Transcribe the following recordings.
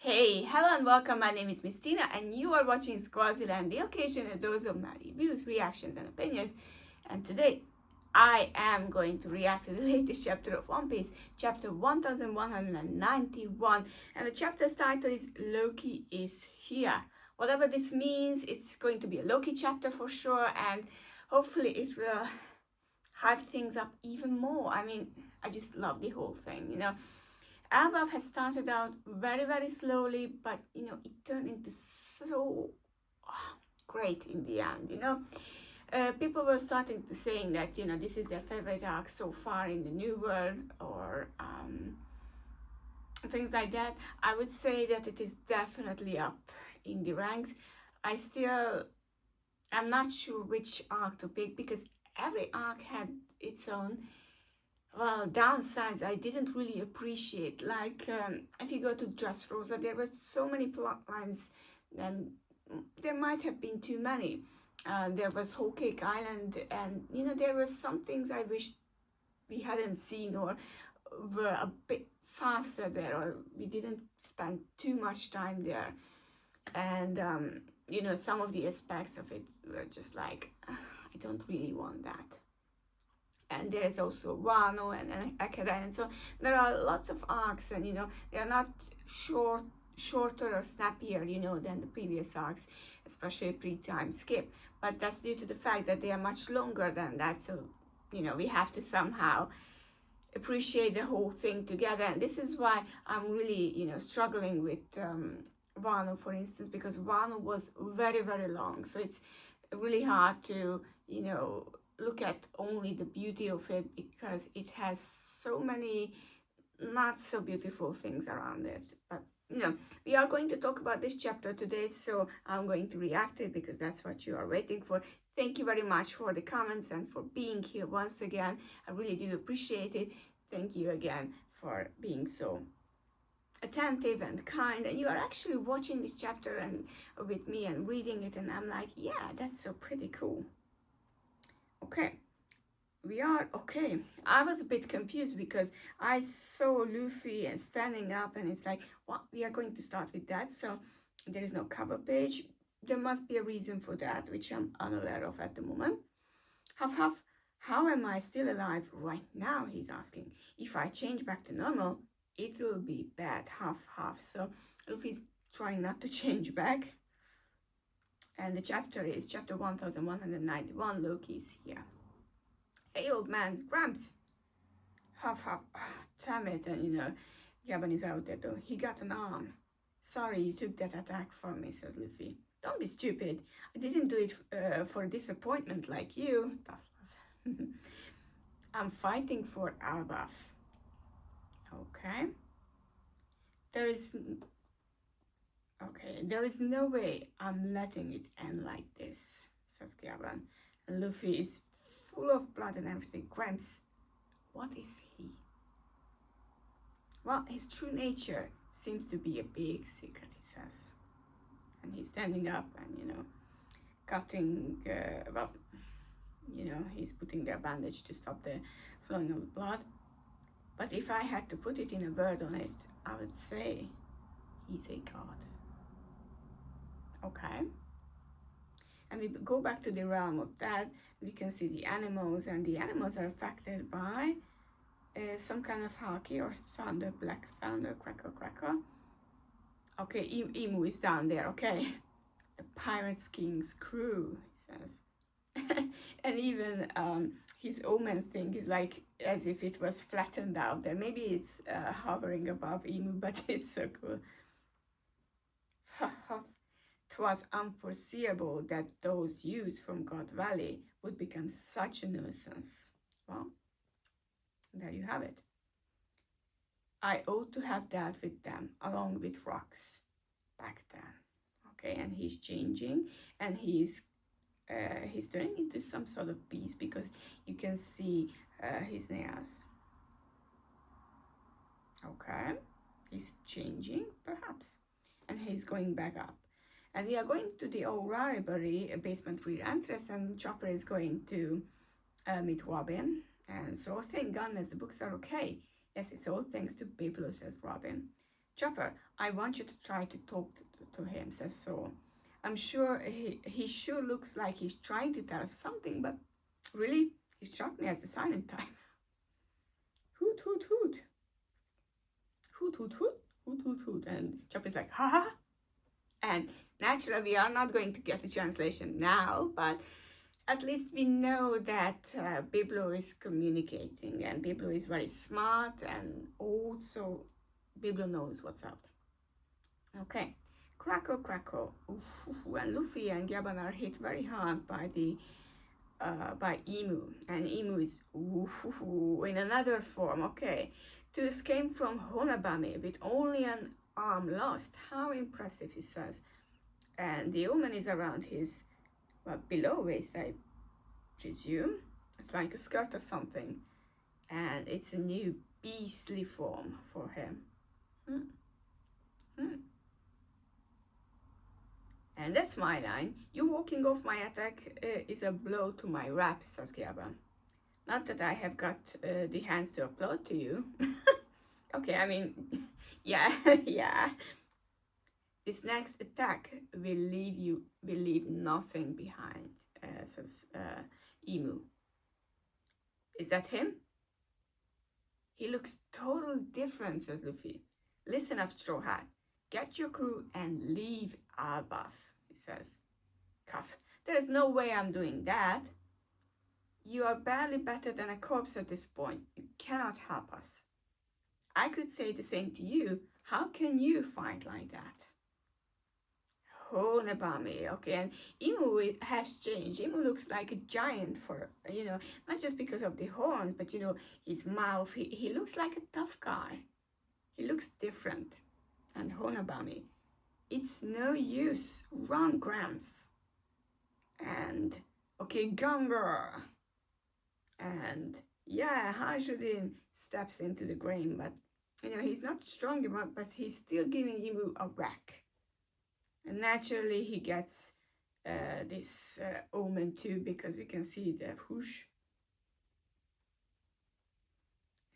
Hey, hello and welcome. My name is Miss Tina and you are watching Swaziland, the occasional dose of my reviews, reactions and opinions. And today I am going to react to the latest chapter of One Piece, chapter 1191. And the chapter's title is Loki is Here. Whatever this means, it's going to be a Loki chapter for sure, and hopefully it will hype things up even more. I mean, I just love the whole thing. Albaf has started out very, very slowly, but it turned into so great in the end. People were starting to saying that this is their favorite arc so far in the New World, or things like that. I would say that it is definitely up in the ranks. I'm not sure which arc to pick because every arc had its own downsides I didn't really appreciate. Like, if you go to Dressrosa, there were so many plot lines, and there might have been too many. There was Whole Cake Island, and there were some things I wish we hadn't seen, or were a bit faster there, or we didn't spend too much time there. And some of the aspects of it were just like, I don't really want that. And there's also Wano and Akira, and so there are lots of arcs, and they are not shorter or snappier than the previous arcs, especially pre-time skip, but that's due to the fact that they are much longer than that. So we have to somehow appreciate the whole thing together, and this is why I'm really struggling with Wano, for instance, because Wano was very, very long, so it's really hard to look at only the beauty of it, because it has so many not so beautiful things around it. But we are going to talk about this chapter today, so I'm going to react to it because that's what you are waiting for. Thank you very much for the comments and for being here once again. I really do appreciate it. Thank you again for being so attentive and kind, and you are actually watching this chapter and with me and reading it, and I'm like, yeah, that's so pretty cool. Okay, we are okay. I was a bit confused because I saw Luffy and standing up, and it's like, what? We are going to start with that. So there is no cover page. There must be a reason for that, which I'm unaware of at the moment. Huff huff. How am I still alive right now? He's asking. If I change back to normal, it will be bad. Huff huff. So Luffy's trying not to change back. And the chapter is chapter 1191. Loki's here. Hey, old man, Gramps. Huff, huff. Damn it. And, Gaban is out there, though. He got an arm. Sorry you took that attack from me, says Luffy. Don't be stupid. I didn't do it for disappointment like you. Tough love. I'm fighting for Albaf. Okay. There is no way I'm letting it end like this, says Gaban. And Luffy is full of blood and everything. Gramps, what is he? Well, his true nature seems to be a big secret, he says. And he's standing up and, cutting, he's putting their bandage to stop the flowing of blood. But if I had to put it in a word on it, I would say he's a god. Okay. And we go back to the realm of that. We can see the animals, and the animals are affected by some kind of haki or thunder, black thunder, crackle, crackle. Okay, Emu is down there, okay. The Pirates King's crew, he says. And even his omen thing is like as if it was flattened out there. Maybe it's hovering above Emu, but it's so cool. 'Twas unforeseeable that those youths from God Valley would become such a nuisance. Well, there you have it. I ought to have dealt with them along with rocks back then. Okay, and he's changing, and he's turning into some sort of beast because you can see his nails. Okay, he's changing perhaps, and he's going back up. And we are going to the old Raribury basement rear entrance, and Chopper is going to meet Robin. And so thank goodness the books are okay. Yes, it's all thanks to Biblo, says Robin. Chopper, I want you to try to talk to him, says Saul. I'm sure he sure looks like he's trying to tell us something, but really, he struck me as the silent type. Hoot, hoot, hoot. Hoot, hoot, hoot. Hoot, hoot, hoot. And Chopper's like, ha ha. And naturally, we are not going to get the translation now, but at least we know that Biblo is communicating, and Biblo is very smart and old, so Biblo knows what's up. Okay, crackle, crackle. Oof, and Luffy and Gaban are hit very hard by Emu, and Emu is in another form. Okay, to escape from Honabami with only an arm lost. How impressive, he says. And the omen is around his below waist, I presume. It's like a skirt or something, and it's a new beastly form for him. And that's my line. You walking off my attack is a blow to my rap, says Giaba. Not that I have got the hands to applaud to you. Okay, I mean, yeah, yeah. This next attack will leave nothing behind, says Emu. Is that him? He looks totally different, says Luffy. Listen up, Straw Hat. Get your crew and leave Albaf, he says. Cuff. There is no way I'm doing that. You are barely better than a corpse at this point. You cannot help us. I could say the same to you. How can you fight like that? Honebami, okay, and Emu has changed. Emu looks like a giant for, not just because of the horns, but, his mouth. He looks like a tough guy. He looks different. And Honebami, it's no use. Run, Gramps. And, okay, Gunga. And, yeah, Hajudin steps into the grain, but, he's not strong enough, but he's still giving Emu a whack. And naturally, he gets this omen too, because you can see the whoosh.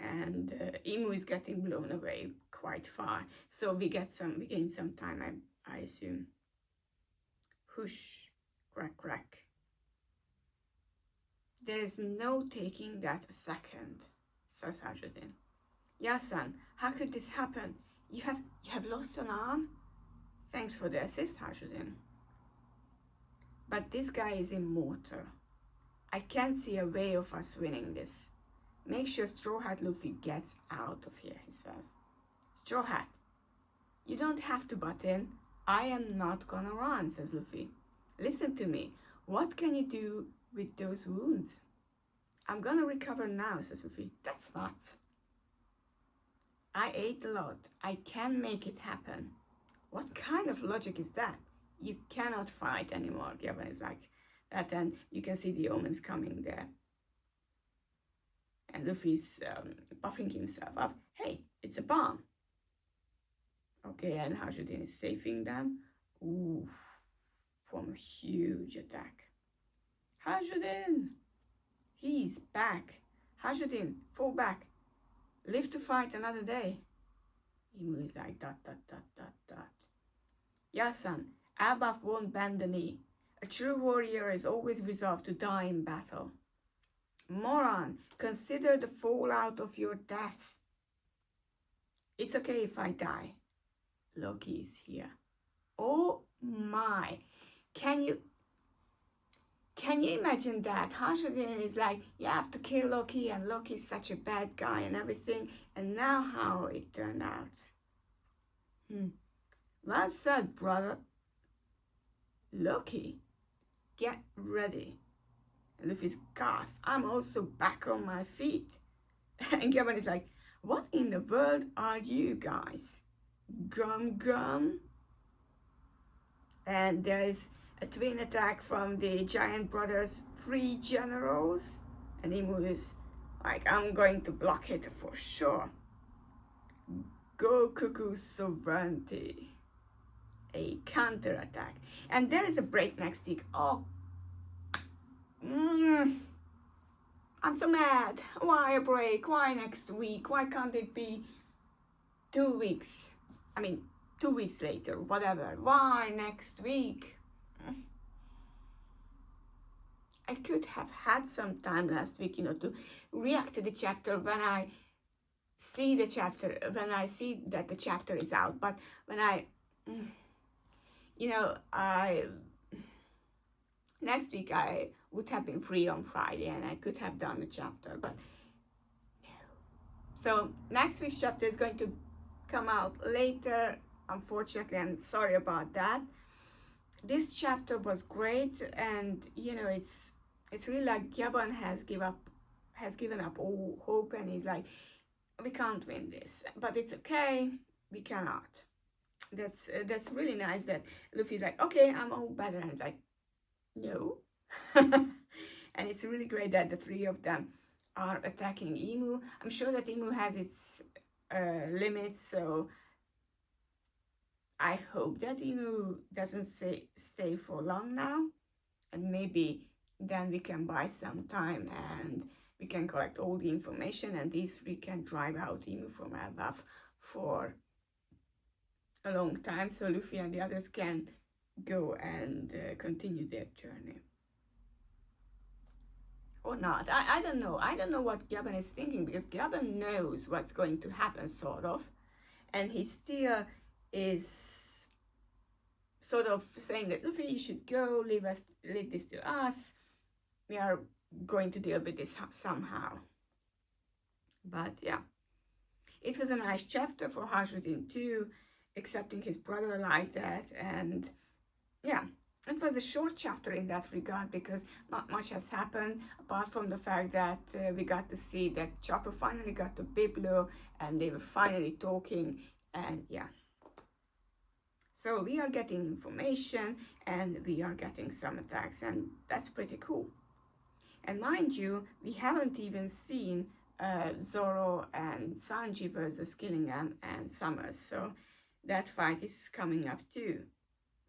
And Emu is getting blown away quite far. So we gain some time, I assume. Whoosh, crack, crack. There's no taking that a second, says Hajudin. Yasan, how could this happen? You have lost an arm? Thanks for the assist, Hajudin. But this guy is immortal. I can't see a way of us winning this. Make sure Straw Hat Luffy gets out of here, he says. Straw Hat, you don't have to butt in. I am not gonna run, says Luffy. Listen to me. What can you do with those wounds? I'm gonna recover now, says Luffy. That's not. I ate a lot. I can make it happen. What kind of logic is that? You cannot fight anymore. Gavin is like that, and you can see the omens coming there. And Luffy's buffing himself up. Hey, it's a bomb. Okay, and Hajudin is saving them. Ooh, from a huge attack. Hajudin! He's back. Hajudin, fall back. Live to fight another day. He moves like dot, dot, dot, dot, dot. Yasan, Albaf won't bend the knee. A true warrior is always resolved to die in battle. Moron, consider the fallout of your death. It's okay if I die. Loki is here. Oh my. Can you imagine that? Hajudin is like, you have to kill Loki, and Loki's such a bad guy and everything, and now how it turned out. Well said, brother. Loki, get ready. And Luffy's gasp, I'm also back on my feet. And Gavin is like, what in the world are you guys? Gum? And there is a twin attack from the Giant Brothers' 3 generals. And Emu is like, I'm going to block it for sure. Go Cuckoo Sovereignty. A counterattack. And there is a breakneck stick. Oh. I'm so mad. Why a break? Why next week? Why can't it be 2 weeks? I mean, 2 weeks later, whatever. Why next week? I could have had some time last week, to react to the chapter when I see the chapter, when I see that the chapter is out. But when I next week I would have been free on Friday and I could have done the chapter, but no. So next week's chapter is going to come out later. Unfortunately, I'm sorry about that. This chapter was great, and it's really like Gabon has given up all hope, and he's like, we can't win this, but it's okay, we cannot. That's really nice that Luffy's like, okay, I'm all better, and he's like, no. And it's really great that the three of them are attacking Emu. I'm sure that Emu has its limits, so I hope that Emu doesn't stay for long now, and maybe then we can buy some time and we can collect all the information, and these three can drive out Emu from Elbaf for a long time, so Luffy and the others can go and continue their journey. Or not. I don't know. I don't know what Gabon is thinking, because Gabon knows what's going to happen, sort of, and he still is sort of saying that, Luffy, you should go, leave this to us. We are going to deal with this somehow. But yeah, it was a nice chapter for Hajruddin too, accepting his brother like that, and yeah, it was a short chapter in that regard, because not much has happened apart from the fact that we got to see that Chopper finally got to Biblo and they were finally talking, and yeah. So we are getting information and we are getting some attacks, and that's pretty cool. And mind you, we haven't even seen Zoro and Sanji versus Gillingham and Summers, so that fight is coming up too.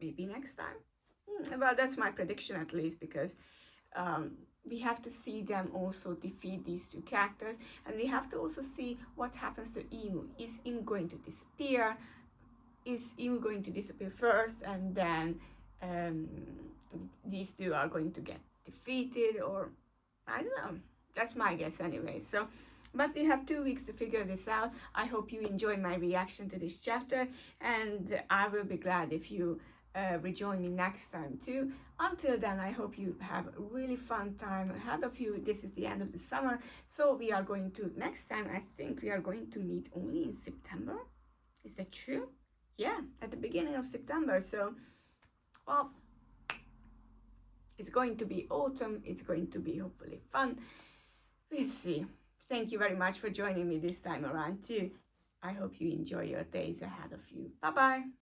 Maybe next time. Well, that's my prediction at least, because we have to see them also defeat these two characters, and we have to also see what happens to Emu. Is Emu going to disappear? Is Emu going to disappear first, and then these two are going to get defeated, or I don't know. That's my guess anyway. So, but we have 2 weeks to figure this out. I hope you enjoyed my reaction to this chapter, and I will be glad if you rejoin me next time too. Until then, I hope you have a really fun time ahead of you. This is the end of the summer, so we are going to, next time I think we are going to meet only in September. Is that true? Yeah, at the beginning of September. So, well, it's going to be autumn. It's going to be hopefully fun. We'll see. Thank you very much for joining me this time around too. I hope you enjoy your days ahead of you. Bye bye.